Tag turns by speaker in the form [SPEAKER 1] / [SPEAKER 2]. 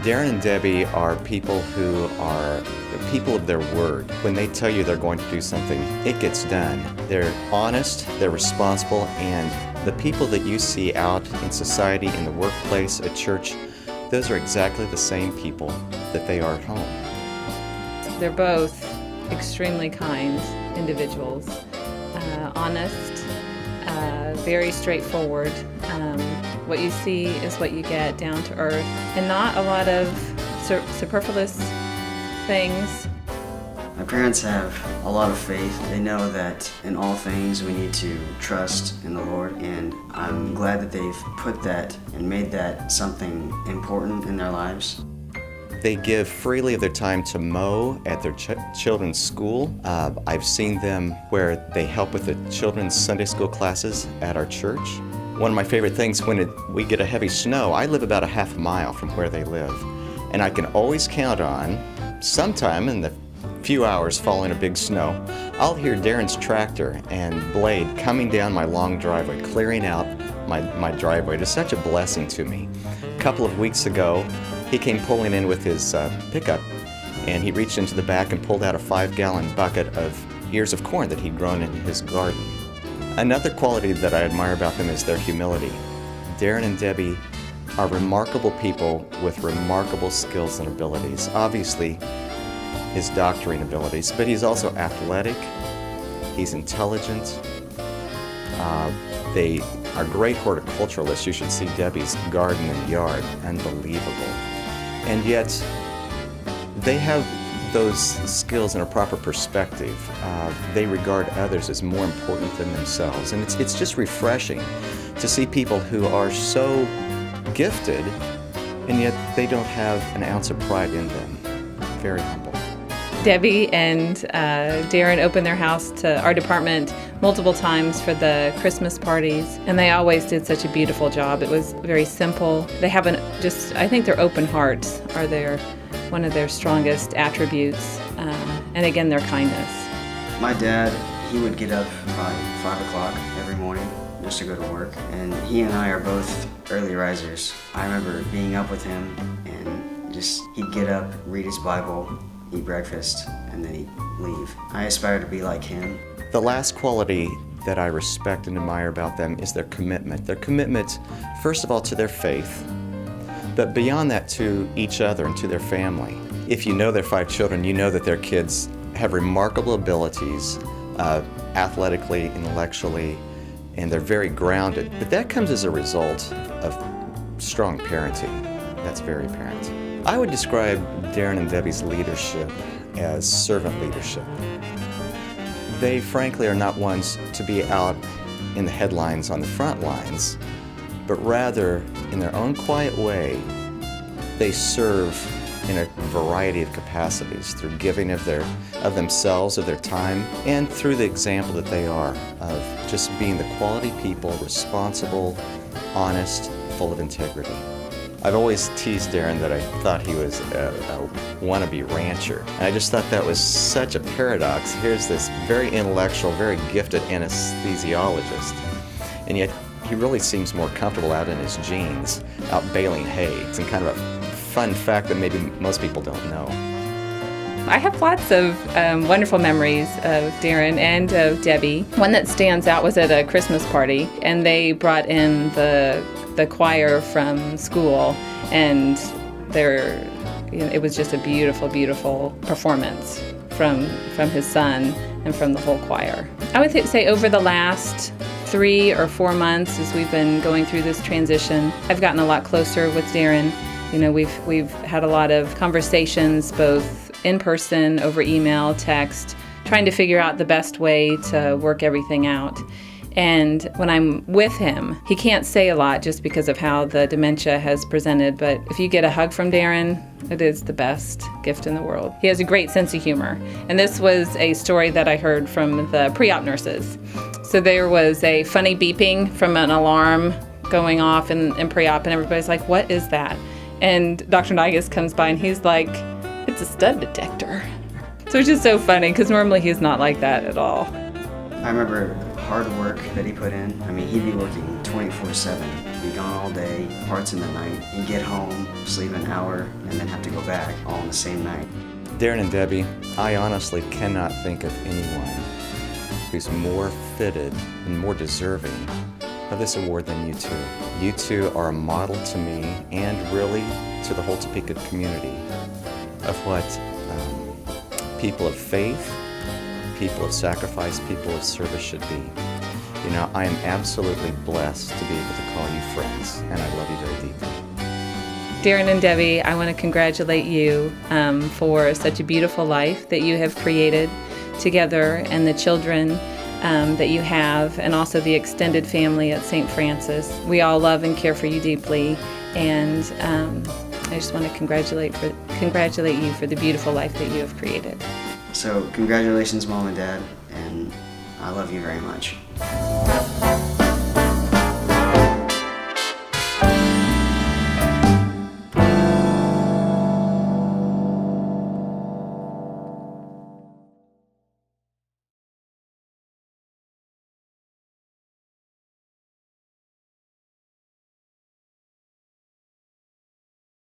[SPEAKER 1] Daren and Debbie are people who are people of their word. When they tell you they're going to do something, it gets done. They're honest, they're responsible, and the people that you see out in society, in the workplace, at church, those are exactly the same people that they are at home.
[SPEAKER 2] They're both extremely kind individuals, honest, very straightforward. What you see is what you get, down to earth, and not a lot of superfluous things.
[SPEAKER 3] My parents have a lot of faith. They know that in all things we need to trust in the Lord, and I'm glad that they've put that and made that something important in their lives.
[SPEAKER 1] They give freely of their time to mow at their children's school. I've seen them where they help with the children's Sunday school classes at our church. One of my favorite things when we get a heavy snow, I live about a half a mile from where they live, and I can always count on, sometime in the few hours following a big snow, I'll hear Daren's tractor and blade coming down my long driveway, clearing out my driveway. It is such a blessing to me. A couple of weeks ago, he came pulling in with his pickup, and he reached into the back and pulled out a 5-gallon bucket of ears of corn that he'd grown in his garden. Another quality that I admire about them is their humility. Daren and Debbie are remarkable people with remarkable skills and abilities. Obviously, his doctoring abilities, but he's also athletic, he's intelligent. They are great horticulturalists. You should see Debbie's garden and yard, unbelievable. And yet, they have those skills in a proper perspective. They regard others as more important than themselves. And it's just refreshing to see people who are so gifted, and yet they don't have an ounce of pride in them. Very humble.
[SPEAKER 2] Debbie and Daren opened their house to our department multiple times for the Christmas parties, and they always did such a beautiful job. It was very simple. They have I think their open hearts are one of their strongest attributes, and again, their kindness.
[SPEAKER 3] My dad, he would get up by 5 o'clock every morning just to go to work, and he and I are both early risers. I remember being up with him, and he'd get up, read his Bible, eat breakfast, and then he'd leave. I aspire to be like him.
[SPEAKER 1] The last quality that I respect and admire about them is their commitment. Their commitment, first of all, to their faith, but beyond that to each other and to their family. If you know their 5 children, you know that their kids have remarkable abilities, athletically, intellectually, and they're very grounded. But that comes as a result of strong parenting. That's very apparent. I would describe Daren and Debbie's leadership as servant leadership. They frankly are not ones to be out in the headlines on the front lines, but rather in their own quiet way, they serve in a variety of capacities through giving of themselves, of their time, and through the example that they are of just being the quality people, responsible, honest, full of integrity. I've always teased Daren that I thought he was a wannabe rancher. And I just thought that was such a paradox. Here's this very intellectual, very gifted anesthesiologist, and yet he really seems more comfortable out in his jeans, out baling hay. It's kind of a fun fact that maybe most people don't know.
[SPEAKER 2] I have lots of wonderful memories of Daren and of Debbie. One that stands out was at a Christmas party, and they brought in the choir from school, and it was just a beautiful, beautiful performance from his son and from the whole choir. I would say over the last 3 or 4 months, as we've been going through this transition, I've gotten a lot closer with Daren. You know, we've had a lot of conversations, both in person, over email, text, trying to figure out the best way to work everything out. And when I'm with him, he can't say a lot just because of how the dementia has presented, but if you get a hug from Daren, it is the best gift in the world. He has a great sense of humor. And this was a story that I heard from the pre-op nurses. So there was a funny beeping from an alarm going off in pre-op, and everybody's like, "What is that?" And Dr. Nigus comes by and he's like, "It's a stud detector." So it's just so funny because normally he's not like that at all.
[SPEAKER 3] I remember hard work that he put in. I mean, he'd be working 24/7 be gone all day, parts in the night, and get home, sleep an hour, and then have to go back all in the same night.
[SPEAKER 1] Daren and Debbie, I honestly cannot think of anyone who's more fitted and more deserving of this award than you two. You two are a model to me and really to the whole Topeka community of what people of faith, people of sacrifice, people of service should be. You know, I am absolutely blessed to be able to call you friends, and I love you very deeply.
[SPEAKER 2] Daren and Debbie, I want to congratulate you for such a beautiful life that you have created together, and the children that you have, and also the extended family at St. Francis. We all love and care for you deeply, and I just want to congratulate you for the beautiful life that you have created.
[SPEAKER 3] So congratulations, Mom and Dad, and I love you very much.